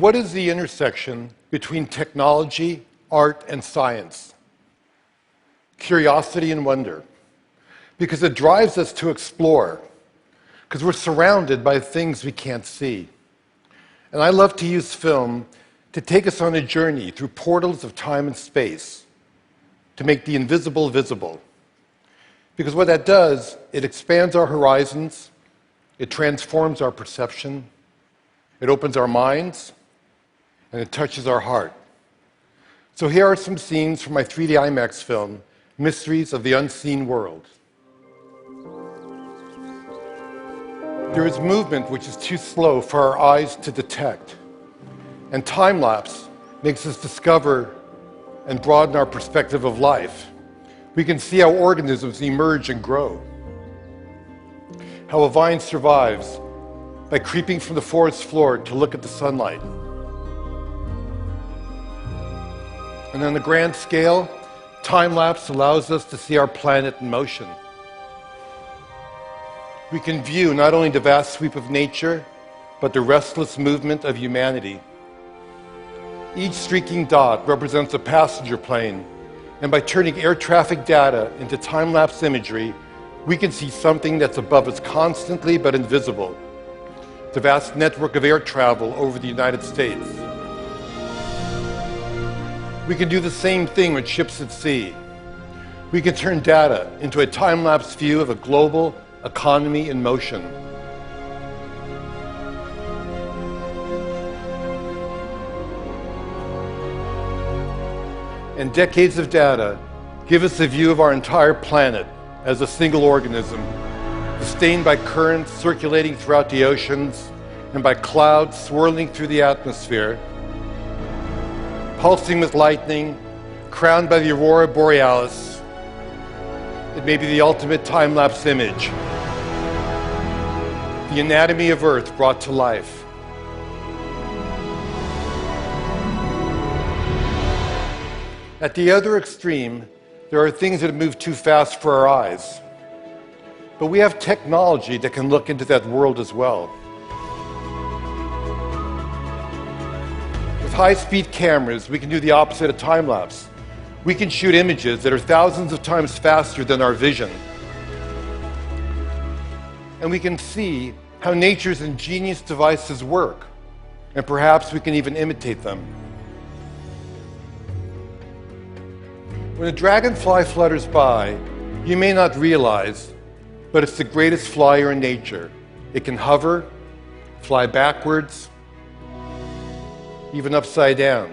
What is the intersection between technology, art, and science? Curiosity and wonder. Because it drives us to explore. Because we're surrounded by things we can't see. And I love to use film to take us on a journey through portals of time and space, to make the invisible visible. Because what that does, it expands our horizons, it transforms our perception, it opens our minds, and it touches our heart. So here are some scenes from my 3D IMAX film, Mysteries of the Unseen World. There is movement which is too slow for our eyes to detect. And time-lapse makes us discover and broaden our perspective of life. We can see how organisms emerge and grow. How a vine survives by creeping from the forest floor to look at the sunlight. And on a grand scale, time-lapse allows us to see our planet in motion. We can view not only the vast sweep of nature, but the restless movement of humanity. Each streaking dot represents a passenger plane, and by turning air traffic data into time-lapse imagery, we can see something that's above us constantly but invisible. The vast network of air travel over the United States. We can do the same thing with ships at sea. We can turn data into a time-lapse view of a global economy in motion. And decades of data give us a view of our entire planet as a single organism, sustained by currents circulating throughout the oceans and by clouds swirling through the atmosphere, pulsing with lightning, crowned by the aurora borealis. It may be the ultimate time-lapse image. The anatomy of Earth brought to life. At the other extreme, there are things that move too fast for our eyes. But we have technology that can look into that world as well. With high-speed cameras, we can do the opposite of time-lapse. We can shoot images that are thousands of times faster than our vision. And we can see how nature's ingenious devices work, and perhaps we can even imitate them. When a dragonfly flutters by, you may not realize, but it's the greatest flyer in nature. It can hover, fly backwards, even upside down.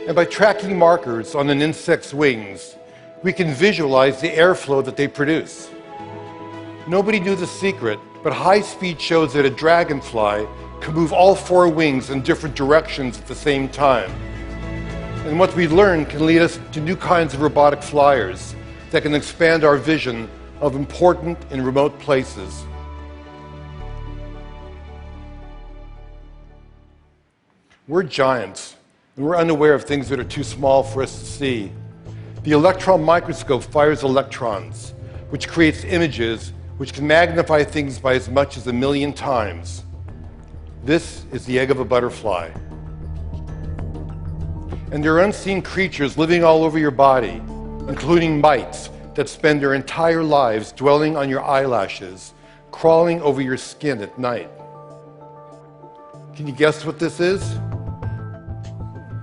And by tracking markers on an insect's wings, we can visualize the airflow that they produce. Nobody knew the secret, but high speed shows that a dragonfly can move all four wings in different directions at the same time. And what we learn can lead us to new kinds of robotic flyers that can expand our vision of important and remote places. We're giants, and we're unaware of things that are too small for us to see. The electron microscope fires electrons, which creates images which can magnify things by as much as 1,000,000 times. This is the egg of a butterfly. And there are unseen creatures living all over your body, including mites that spend their entire lives dwelling on your eyelashes, crawling over your skin at night. Can you guess what this is?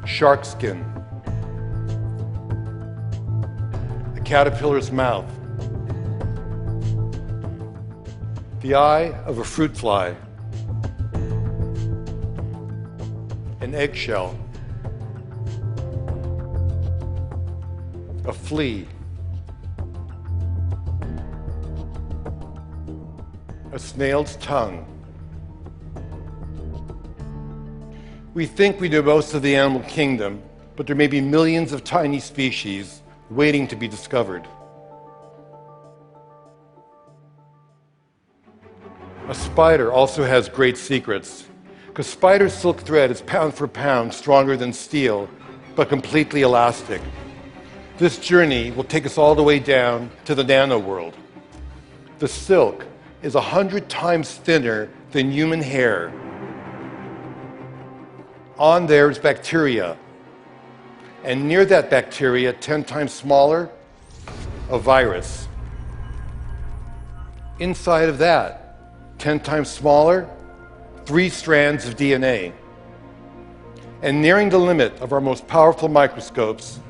Shark skin. A caterpillar's mouth. The eye of a fruit fly. An eggshell. A flea. A snail's tongue. We think we know most of the animal kingdom, but there may be millions of tiny species waiting to be discovered. A spider also has great secrets, because spider silk thread is pound for pound stronger than steel, but completely elastic. This journey will take us all the way down to the nano world. The silk is 100 times thinner than human hair, On there is bacteria. And near that bacteria, 10 times smaller, a virus. Inside of that, 10 times smaller, 3 strands of DNA. And nearing the limit of our most powerful microscopes,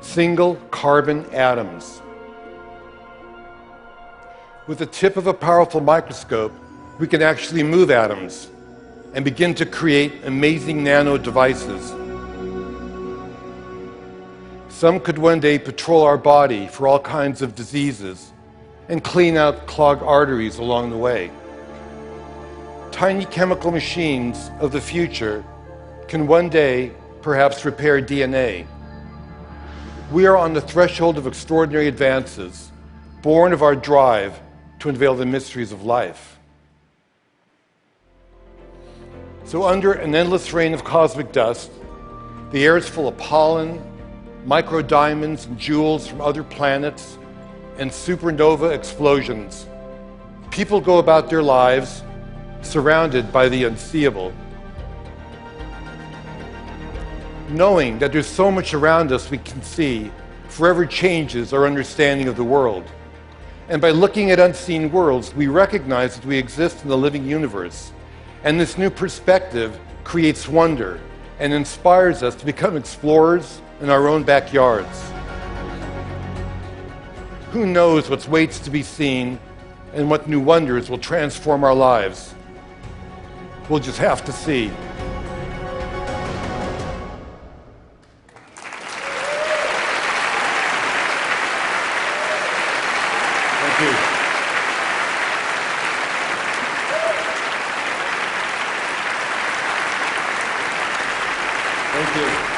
single carbon atoms. With the tip of a powerful microscope, we can actually move atoms and begin to create amazing nano devices. Some could one day patrol our body for all kinds of diseases and clean out clogged arteries along the way. Tiny chemical machines of the future can one day perhaps repair DNA. We are on the threshold of extraordinary advances, born of our drive to unveil the mysteries of life. So under an endless rain of cosmic dust, the air is full of pollen, microdiamonds and jewels from other planets, and supernova explosions. People go about their lives surrounded by the unseeable, knowing that there's so much around us we can see forever changes our understanding of the world. And by looking at unseen worlds, we recognize that we exist in the living universe. And this new perspective creates wonder and inspires us to become explorers in our own backyards. Who knows what waits to be seen and what new wonders will transform our lives? We'll just have to see. Thank you. Thank you.